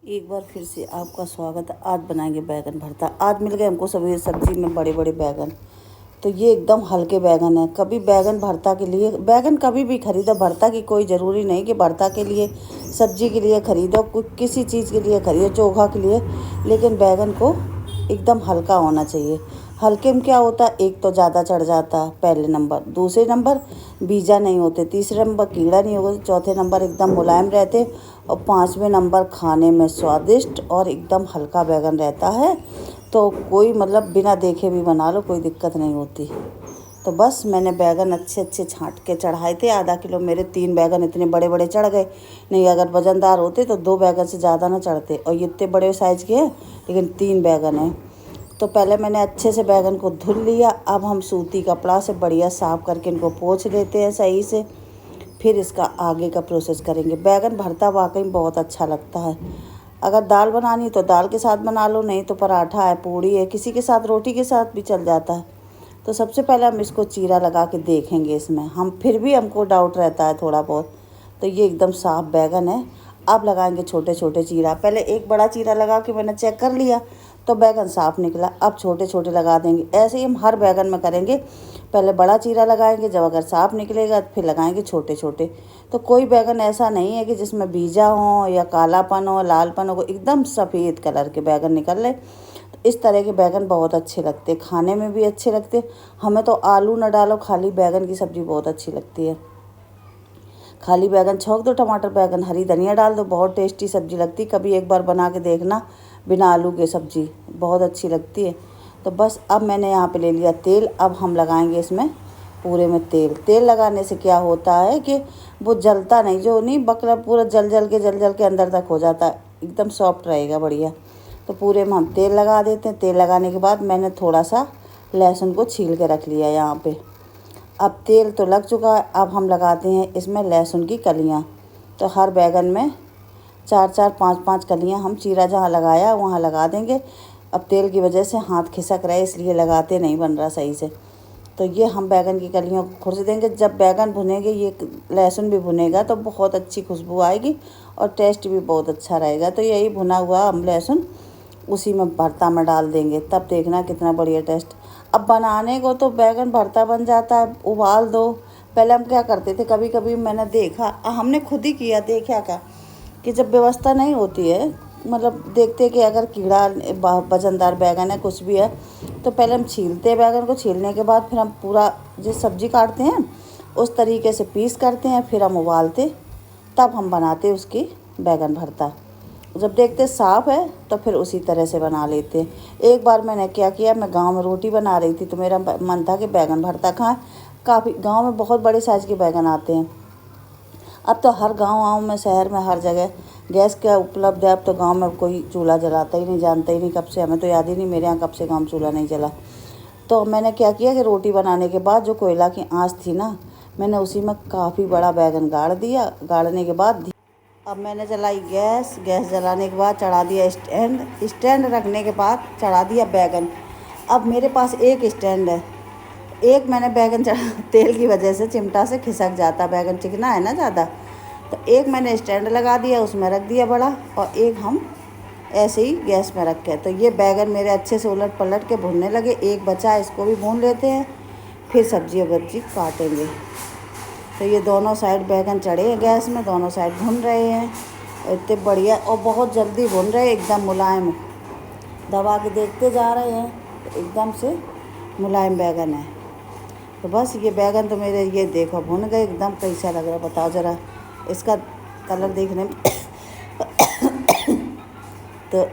एक बार फिर से आपका स्वागत है। आज बनाएंगे बैगन भरता। आज मिल गए हमको सभी सब्जी में बड़े बड़े बैगन। तो ये एकदम हल्के बैगन है। कभी बैगन भरता के लिए बैगन कभी भी खरीदो, भरता की कोई ज़रूरी नहीं कि भरता के लिए सब्जी के लिए खरीदो, किसी चीज़ के लिए खरीदो, चोखा के लिए, लेकिन बैगन को एकदम हल्का होना चाहिए। हल्के में क्या होता है, एक तो ज़्यादा चढ़ जाता है पहले नंबर, दूसरे नंबर बीजा नहीं होते, तीसरे नंबर कीड़ा नहीं होगा, चौथे नंबर एकदम मुलायम रहते, और पाँचवें नंबर खाने में स्वादिष्ट और एकदम हल्का बैगन रहता है। तो कोई मतलब बिना देखे भी बना लो, कोई दिक्कत नहीं होती। तो बस मैंने बैगन अच्छे अच्छे छांट के चढ़ाए थे। आधा किलो मेरे 3 बैगन इतने बड़े बड़े चढ़ गए। नहीं अगर वज़नदार होते तो 2 बैगन से ज़्यादा ना चढ़ते, और ये इतने बड़े साइज़ के हैं लेकिन 3 बैगन हैं। तो पहले मैंने अच्छे से बैगन को धुल लिया। अब हम सूती कपड़ा से बढ़िया साफ़ करके इनको पोंछ लेते हैं सही से। फिर इसका आगे का प्रोसेस करेंगे। बैगन भरता वाकई बहुत अच्छा लगता है। अगर दाल बनानी तो दाल के साथ बना लो, नहीं तो पराठा है, पूड़ी है, किसी के साथ, रोटी के साथ भी चल जाता है। तो सबसे पहले हम इसको चीरा लगा के देखेंगे इसमें। फिर भी हमको डाउट रहता है थोड़ा बहुत। तो ये एकदम साफ बैगन है। अब लगाएंगे छोटे छोटे चीरा। पहले एक बड़ा चीरा लगा के मैंने चेक कर लिया तो बैगन साफ निकला। अब छोटे छोटे लगा देंगे। ऐसे ही हम हर बैगन में करेंगे। पहले बड़ा चीरा लगाएंगे, जब अगर साफ निकलेगा तो फिर लगाएंगे छोटे छोटे। तो कोई बैगन ऐसा नहीं है कि जिसमें बीजा हो या कालापन हो, लालपन हो, एकदम सफ़ेद कलर के बैगन निकल रहे। तो इस तरह के बैगन बहुत अच्छे लगते, खाने में भी अच्छे लगते। हमें तो आलू न डालो, खाली बैगन की सब्ज़ी बहुत अच्छी लगती है। खाली बैगन छौंक दो, टमाटर बैगन हरी धनिया डाल दो, बहुत टेस्टी सब्ज़ी लगती। कभी एक बार बना के देखना, बिना आलू के सब्ज़ी बहुत अच्छी लगती है। तो बस अब मैंने यहाँ पे ले लिया तेल। अब हम लगाएंगे इसमें पूरे में तेल। तेल लगाने से क्या होता है कि वो जलता नहीं, जो नहीं बकरा पूरा जल जल के अंदर तक हो जाता है, एकदम सॉफ्ट रहेगा बढ़िया। तो पूरे में हम तेल लगा देते हैं। तेल लगाने के बाद मैंने थोड़ा सा लहसुन को छील के रख लिया यहाँ पे। अब तेल तो लग चुका है। अब हम लगाते हैं इसमें लहसुन की कलियाँ। तो हर बैगन में 4-4, 5-5 कलियाँ हम चीरा जहाँ लगाया वहाँ लगा देंगे। अब तेल की वजह से हाथ खिसक रहे इसलिए लगाते नहीं बन रहा सही से। तो ये हम बैगन की कलियों को खुरच देंगे। जब बैगन भुनेंगे, ये लहसुन भी भुनेगा तो बहुत अच्छी खुशबू आएगी और टेस्ट भी बहुत अच्छा रहेगा। तो यही भुना हुआ हम लहसुन उसी में भरता में डाल देंगे, तब देखना कितना बढ़िया टेस्ट। अब बनाने को तो बैगन भरता बन जाता है, उबाल दो। पहले हम क्या करते थे, कभी कभी मैंने देखा, हमने खुद ही किया, देखा क्या कि जब व्यवस्था नहीं होती है, मतलब देखते कि अगर कीड़ा वजनदार बैगन है, कुछ भी है, तो पहले हम छीलते हैं बैगन को। छीलने के बाद फिर हम पूरा जिस सब्ज़ी काटते हैं उस तरीके से पीस करते हैं, फिर हम उबालते, तब हम बनाते उसकी बैगन भरता। जब देखते साफ़ है तो फिर उसी तरह से बना लेते हैं। एक बार मैंने क्या किया, मैं गांव में रोटी बना रही थी तो मेरा मन था कि बैगन भरता खाएं। काफ़ी गांव में बहुत बड़े साइज़ के बैगन आते हैं। अब तो हर गांव में, शहर में, हर जगह गैस क्या उपलब्ध है। अब तो गांव में कोई चूल्हा जलाता ही नहीं, जानता ही नहीं कब से, हमें तो याद ही नहीं मेरे यहाँ कब से गांव चूल्हा नहीं जला। तो मैंने क्या किया कि रोटी बनाने के बाद जो कोयला की आँच थी ना, मैंने उसी में काफ़ी बड़ा बैगन गाड़ दिया। गाड़ने के बाद अब मैंने जलाई गैस। गैस जलाने के बाद चढ़ा दिया स्टैंड। स्टैंड रखने के बाद चढ़ा दिया बैगन। अब मेरे पास एक स्टैंड है। एक मैंने बैगन चढ़ा, तेल की वजह से चिमटा से खिसक जाता, बैगन चिकना है ना ज़्यादा, तो एक मैंने स्टैंड लगा दिया, उसमें रख दिया बड़ा, और एक हम ऐसे ही गैस में रखे। तो ये बैगन मेरे अच्छे से उलट पलट के भुनने लगे। एक बचा, इसको भी भून लेते हैं, फिर सब्जी वब्जी काटेंगे। तो ये दोनों साइड बैगन चढ़े हैं गैस में, दोनों साइड भुन रहे हैं, और इतने बढ़िया और बहुत जल्दी भुन रहे हैं, एकदम मुलायम। दबा के देखते जा रहे हैं तो एकदम से मुलायम बैगन है। तो बस ये बैगन तो मेरे, ये देखो भुन गए, एकदम कैसा लग रहा है बताओ ज़रा, इसका कलर देखने में तो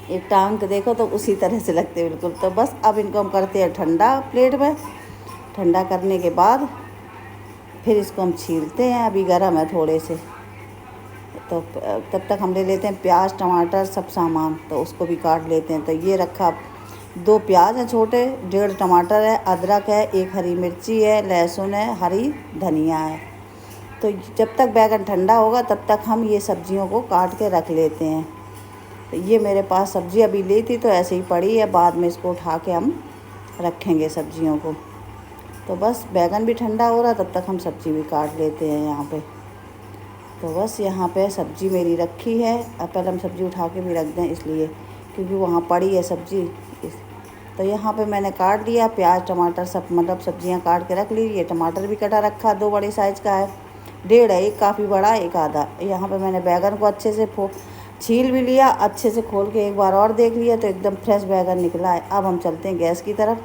एक टांग के देखो तो उसी तरह से लगते हैं बिल्कुल। तो बस अब इनको हम करते हैं ठंडा प्लेट में। ठंडा करने के बाद फिर इसको हम छीलते हैं। अभी गर्म है थोड़े से, तो तब तक हम ले लेते हैं प्याज टमाटर सब सामान, तो उसको भी काट लेते हैं। तो ये रखा, 2 प्याज हैं छोटे, 1.5 टमाटर है, अदरक है, 1 हरी मिर्ची है, लहसुन है, हरी धनिया है। तो जब तक बैगन ठंडा होगा तब तक हम ये सब्जियों को काट के रख लेते हैं। तो ये मेरे पास सब्ज़ी अभी ली थी तो ऐसे ही पड़ी है, बाद में इसको उठा के हम रखेंगे सब्जियों को। तो बस बैगन भी ठंडा हो रहा, तब तक हम सब्ज़ी भी काट लेते हैं यहाँ पे। तो बस यहाँ पे सब्ज़ी मेरी रखी है। अब पहले हम सब्ज़ी उठा के भी रख दें इसलिए, क्योंकि वहाँ पड़ी है सब्ज़ी। तो यहाँ पे मैंने काट लिया प्याज टमाटर सब, मतलब सब्जियाँ काट के रख ली। ये टमाटर भी कटा रखा, 2 बड़े साइज़ का है, 1.5 है, एक काफ़ी बड़ा एक आधा। यहाँ पे मैंने बैगन को अच्छे से छील भी लिया, अच्छे से खोल के एक बार और देख लिया तो एकदम फ्रेश बैगन निकला है। अब हम चलते हैं गैस की तरफ।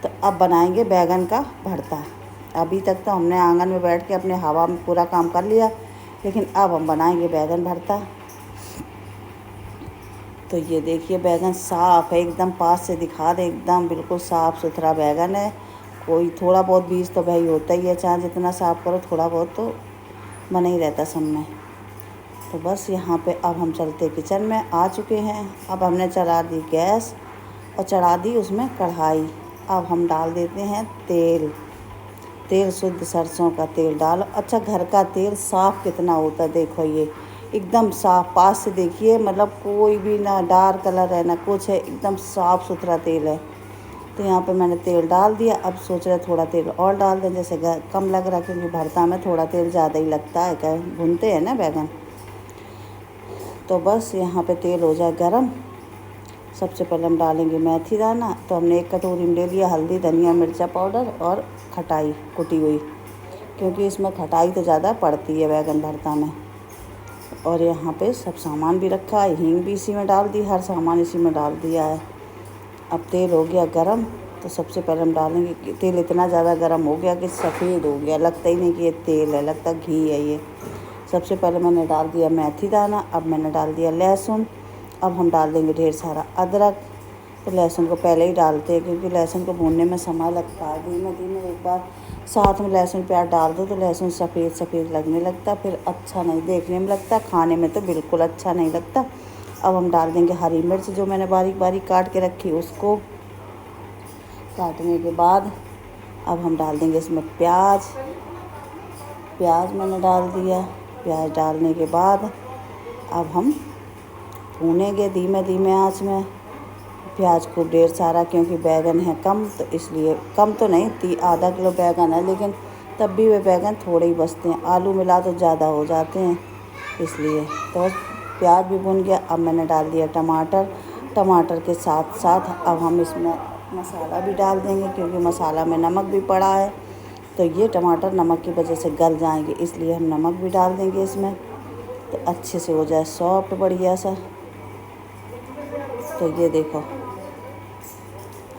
तो अब बनाएंगे बैगन का भरता। अभी तक तो हमने आंगन में बैठ के अपने हवा में पूरा काम कर लिया, लेकिन अब हम बनाएंगे बैगन भरता। तो ये देखिए बैगन साफ़ है एकदम, पास से दिखा दे, एकदम बिल्कुल साफ़ सुथरा बैगन है। कोई थोड़ा बहुत बीज तो भाई होता ही है, चाहे जितना साफ़ करो थोड़ा बहुत तो बना ही रहता सब में। तो बस यहाँ पे अब हम चलते किचन में आ चुके हैं। अब हमने चला दी गैस और चढ़ा दी उसमें कढ़ाई। अब हम डाल देते हैं तेल शुद्ध सरसों का तेल डालो। अच्छा, घर का तेल साफ़ कितना होता है, देखो ये एकदम साफ़, पास से देखिए, मतलब कोई भी ना डार्क कलर है ना कुछ है, एकदम साफ़ सुथरा तेल है। तो यहाँ पे मैंने तेल डाल दिया। अब सोच रहे थोड़ा तेल और डाल दें, जैसे कम लग रहा है, क्योंकि भरता में थोड़ा तेल ज़्यादा ही लगता है, क्या भूनते हैं ना बैगन। तो बस यहाँ पे तेल हो जाए गरम। सबसे पहले हम डालेंगे मेथी दाना। तो हमने 1 कटोरी में ले लिया हल्दी धनिया मिर्चा पाउडर और खटाई कुटी हुई, क्योंकि इसमें खटाई तो ज़्यादा पड़ती है बैगन भरता में। और यहाँ पे सब सामान भी रखा है, हींग भी इसी में डाल दी, हर सामान इसी में डाल दिया है। अब तेल हो गया गरम। तो सबसे पहले हम डालेंगे, तेल इतना ज़्यादा गरम हो गया कि सफ़ेद हो गया, लगता ही नहीं कि ये तेल है, लगता घी है ये। सबसे पहले मैंने डाल दिया मेथी दाना। अब मैंने डाल दिया लहसुन। अब हम डाल देंगे ढेर सारा अदरक। तो लहसुन को पहले ही डालते हैं, क्योंकि लहसुन को भूनने में समय लगता है। धीमे धीमे एक बार साथ में लहसुन प्याज डाल दो तो लहसुन सफ़ेद सफ़ेद लगने लगता, फिर अच्छा नहीं देखने में लगता, खाने में तो बिल्कुल अच्छा नहीं लगता। अब हम डाल देंगे हरी मिर्च जो मैंने बारीक बारीक काट के रखी, उसको काटने के बाद अब हम डाल देंगे इसमें प्याज मैंने डाल दिया। प्याज डालने के बाद अब हम भूनेंगे धीमे धीमे आंच में प्याज को ढेर सारा, क्योंकि बैगन है कम, तो इसलिए कम तो नहीं, आधा किलो बैगन है, लेकिन तब भी वे बैगन थोड़े ही बचते हैं, आलू मिला तो ज़्यादा हो जाते हैं इसलिए। तो प्याज भी भुन गया। अब मैंने डाल दिया टमाटर के साथ साथ अब हम इसमें मसाला भी डाल देंगे, क्योंकि मसाला में नमक भी पड़ा है, तो ये टमाटर नमक की वजह से गल जाएंगे, इसलिए हम नमक भी डाल देंगे इसमें, तो अच्छे से हो जाए सॉफ्ट बढ़िया सा। तो ये देखो,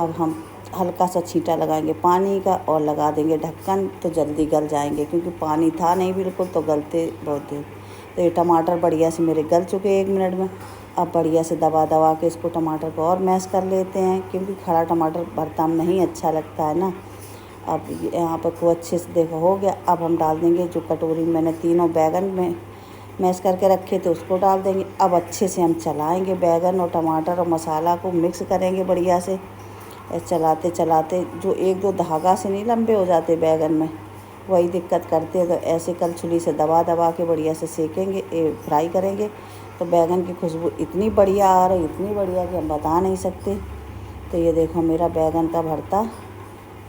अब हम हल्का सा छींटा लगाएंगे पानी का और लगा देंगे ढक्कन, तो जल्दी गल जाएंगे, क्योंकि पानी था नहीं बिल्कुल, तो गलते बहुत देर। तो ये टमाटर बढ़िया से मेरे गल चुके 1 मिनट में। अब बढ़िया से दबा के इसको टमाटर को और मैश कर लेते हैं, क्योंकि खड़ा टमाटर भरता में नहीं अच्छा लगता है ना। अब यहाँ पर को अच्छे से देखो हो गया। अब हम डाल देंगे जो कटोरी में मैंने तीनों बैगन में मैश करके रखे थे उसको डाल देंगे। अब अच्छे से हम चलाएंगे बैगन और टमाटर और मसाला को मिक्स करेंगे बढ़िया से, चलाते चलाते। जो 1-2 धागा से नहीं लंबे हो जाते बैगन में, वही दिक्कत करते हैं, तो ऐसे कलछुली से दबा के बढ़िया से सेकेंगे, फ्राई करेंगे। तो बैगन की खुशबू इतनी बढ़िया आ रही, इतनी बढ़िया कि हम बता नहीं सकते। तो ये देखो मेरा बैगन का भरता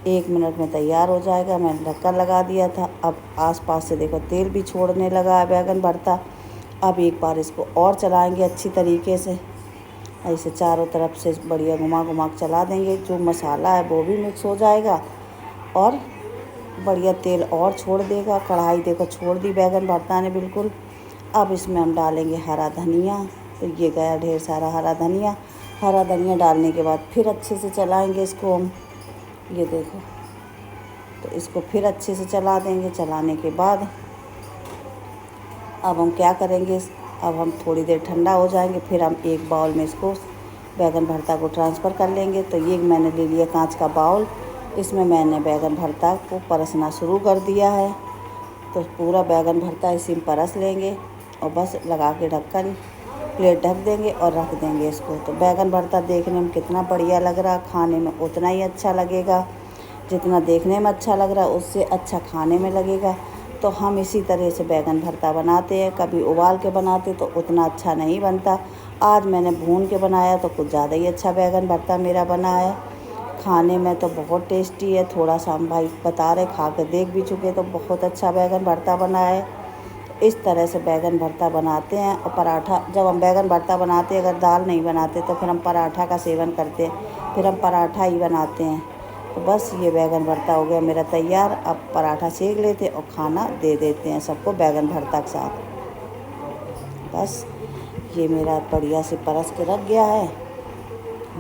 1 मिनट में तैयार हो जाएगा। मैंने ढक्कन लगा दिया था। अब आसपास से देखो तेल भी छोड़ने लगा है बैगन भरता। अब एक बार इसको और चलाएंगे अच्छी तरीके से, ऐसे चारों तरफ से बढ़िया घुमा के चला देंगे। जो मसाला है वो भी मिक्स हो जाएगा और बढ़िया तेल और छोड़ देगा। कढ़ाई देखो छोड़ दी बैगन भरता ने बिल्कुल। अब इसमें हम डालेंगे हरा धनिया। तो ये गया ढेर सारा हरा धनिया डालने के बाद फिर अच्छे से चलाएंगे इसको हम। ये देखो, तो इसको फिर अच्छे से चला देंगे। चलाने के बाद अब हम क्या करेंगे, अब हम थोड़ी देर ठंडा हो जाएंगे, फिर हम एक बाउल में इसको बैगन भरता को ट्रांसफ़र कर लेंगे। तो ये मैंने ले लिया कांच का बाउल, इसमें मैंने बैगन भरता को परसना शुरू कर दिया है। तो पूरा बैगन भरता इसी में परस लेंगे और बस लगा के ढक्कन प्लेट ढक देंगे और रख देंगे इसको। तो बैगन भरता देखने में कितना बढ़िया लग रहा, खाने में उतना ही अच्छा लगेगा। जितना देखने में अच्छा लग रहा है उससे अच्छा खाने में लगेगा। तो हम इसी तरह से बैगन भरता बनाते हैं। कभी उबाल के बनाते तो उतना अच्छा नहीं बनता, आज मैंने भून के बनाया तो कुछ ज़्यादा ही अच्छा बैगन भरता मेरा बना है। खाने में तो बहुत टेस्टी है। थोड़ा सा हम भाई बता रहे, खा कर देख भी चुके, तो बहुत अच्छा बैगन भरता बना है। इस तरह से बैगन भरता बनाते हैं। और पराठा, जब हम बैगन भरता बनाते हैं, अगर दाल नहीं बनाते तो फिर हम पराठा का सेवन करते हैं, फिर हम पराठा ही बनाते हैं। तो बस ये बैगन भरता हो गया मेरा तैयार। अब पराठा सेक लेते और खाना दे देते हैं सबको बैगन भरता के साथ। बस ये मेरा बढ़िया से परस के रख गया है।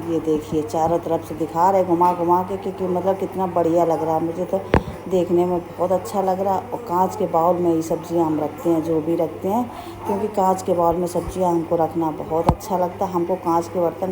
ये देखिए चारों तरफ से दिखा रहे घुमा घुमा के, क्योंकि मतलब कितना बढ़िया लग रहा है। मुझे तो देखने में बहुत अच्छा लग रहा। और कांच के बाउल में ही सब्जियां हम रखते हैं, जो भी रखते हैं, क्योंकि कांच के बाउल में सब्जियां हमको रखना बहुत अच्छा लगता है। हमको कांच के बर्तन